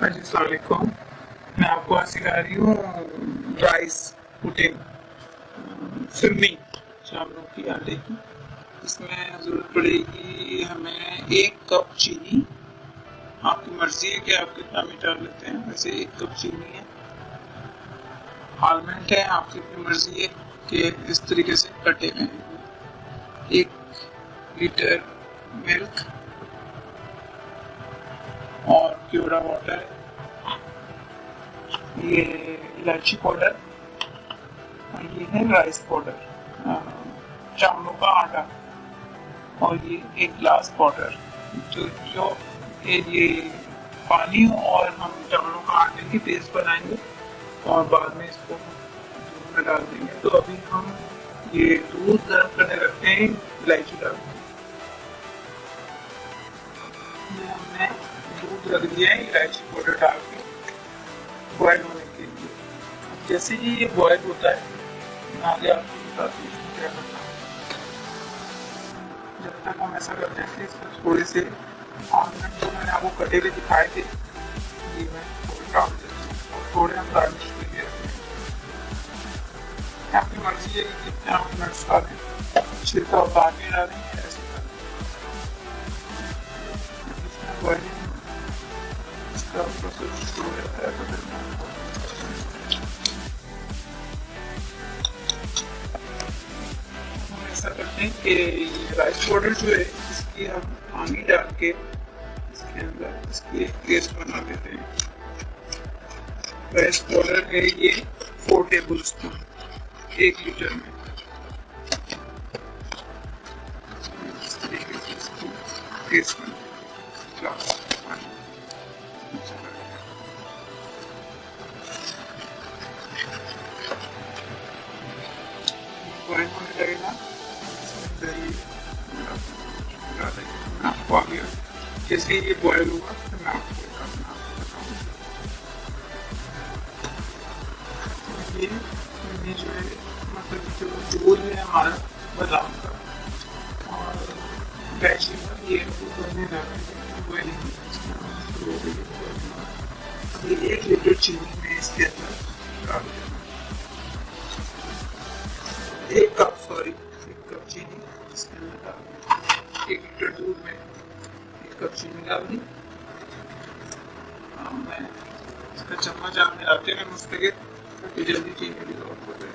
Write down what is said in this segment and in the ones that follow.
हाँ जी, अस्सलाम वालेकुम। मैं आपको आज सिखा रही हूँ राइस पुडिंग, फिरनी चावलों की आटे की। इसमें ज़रूरत पड़ेगी हमें 1 कप चीनी। आपकी मर्जी है कि आप कितना मीठा लेते हैं, वैसे 1 कप चीनी है। आलमंड है, आपकी अपनी मर्जी है कि इस तरीके से कटे हुए हैं। 1 लीटर मिल्क और क्यूरा वाटर, ये इलायची पाउडर और ये है राइस पाउडर, चावलों का आटा, और ये 1 ग्लास पाउडर। जो ये पानी और हम चावलों का आटे की पेस्ट बनाएंगे और बाद में इसको दूध में डाल देंगे। तो अभी हम ये दूध गर्म करने रखते हैं इलायची डाल के। हमने दूध रख दिया है इलायची पाउडर डाल के बॉयल होने के लिए। जैसे ही ये बॉयल होता है, आगे आपको बताती हूँ क्या करना है। जब तक हम ऐसा करते हैं कि इसमें थोड़े से आलमंड जो मैंने आपको कटे हुए दिखाए थे, ये मैं थोड़े डाल देती हूँ और थोड़े हम गार्निश के लिए रखते हैं। आपकी मर्जी है कि कितने आप नट्स डालें, छिलका उतार के डालें, ऐसे डालें। इसमें बॉइलिंग इसका प्रोसेस शुरू हो जाता है बदलना। ऐसा करते हैं कि राइस पाउडर जो है इसकी हम पानी डाल के इसके अंदर इसकी एक पेस्ट बना लेते हैं। राइस पाउडर है ये 4 टेबल स्पून 1 लीटर में। इस तरीके से इसकी पेस्ट बना ग्लास पानी बॉइल होने लगेगा। आपको आ गया, जैसे ये बॉयल होगा तो मैं आपको बताऊंगा। ये जो है मतलब जो दूध है हमारा बादाम का और वेजिटेबल, ये बनने ये 1 लीटर चीनी में इसके अंदर डाल देना। 1 कप चीनी इसके अंदर डाल दी। 1 लीटर दूध में 1 कप चीनी डाल दी। मैं इसका चम्मच आप मिलाते हैं मुझसे ताकि जल्दी चीनी डिसॉल्व हो जाए।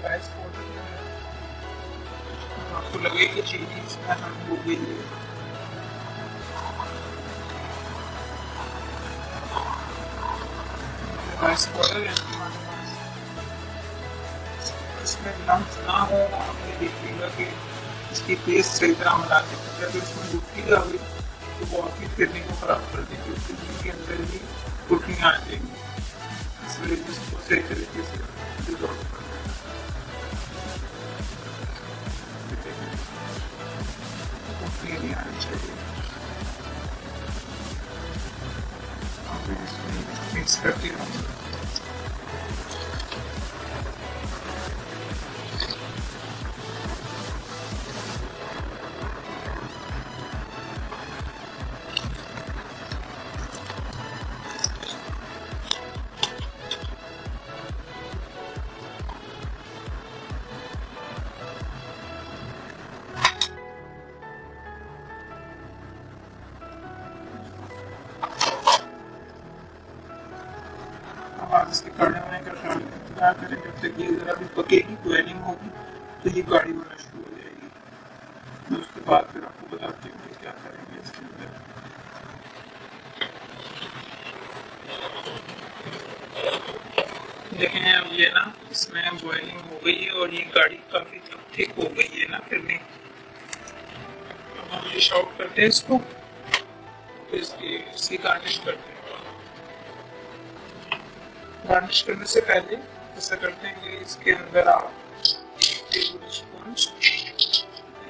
राइस पाउडर जो है आपको लगे कि चीनी इसमें हम हो गई है। राइस पाउडर इसमें लम्स ना हो, आपने देखिएगा कि इसकी पेस्ट सही तरह मिला के। अगर इसमें गुठली आ गई तो वो आपकी फिरनी को खराब कर देगी, फिरनी के अंदर ही गुठलियाँ आ जाएंगी। इसलिए इसको सही तरीके से डिसॉल्व कर नहीं आनी चाहिए। मिक्स करती रहूँगा। आप इसके करने होने का ख्याल इंतजार करें। जब तक ये जरा भी पकेगी, बॉइलिंग होगी, तो ये गाढ़ी होना शुरू हो जाएगी। मैं उसके बाद फिर आपको बताती हूँ कि क्या करेंगे इसके अंदर। देखें अब ये ना इसमें बॉइलिंग हो गई है और ये गाढ़ी काफी थिक हो गई है ना फिर नहीं। अब हम डिश आउट करते हैं इसको, तो इसकी गार्निश करते हैं। गार्निश करने से पहले ऐसा करते हैं कि इसके अंदर आप 1 टेबल स्पून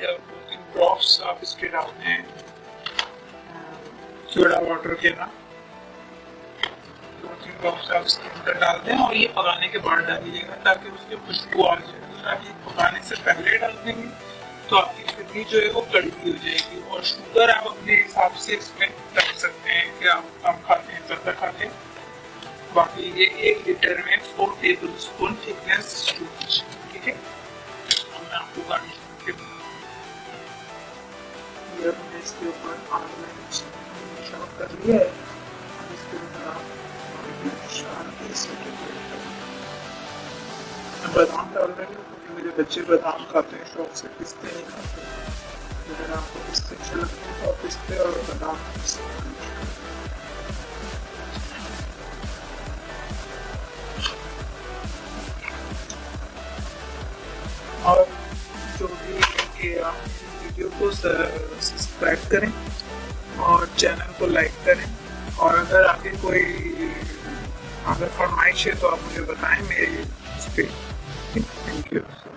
या 2-3 ड्रॉप्स आप इसके डालते हैं सोडा वाटर के ना, 2-3 ड्रॉप्स आप इसके अंदर डालते हैं और ये पकाने के बाद डालिएगा ताकि उसकी खुशबू आ जाए। अगर आप ये पकाने से पहले डाल देंगे तो आपकी फिरनी जो है वो कड़वी हो जाएगी। और शुगर आप अपने हिसाब से इसमें रख सकते हैं कि आप कम खाते हैं ज़्यादा खाते हैं। बाकी ये 1 लीटर में 4 टेबल स्पून थिकनेस शुगर, ठीक है। मैं आपको गार्निश करके हमने इसके ऊपर ऑर्गेनिक कर लिया है। इसके ऊपर आप बादाम डाल रहे हैं क्योंकि मेरे बच्चे बादाम खाते हैं शौक से, पिस्ते नहीं खाते। अगर आपको पिस्ते अच्छे लगते हैं तो आप पिस्ते और बादाम और जो भी कि आप वीडियो को सब्सक्राइब करें और चैनल को लाइक करें। और अगर आगे कोई अगर फरमाइश है तो आप मुझे बताएं मेरे इस पे। Thank you.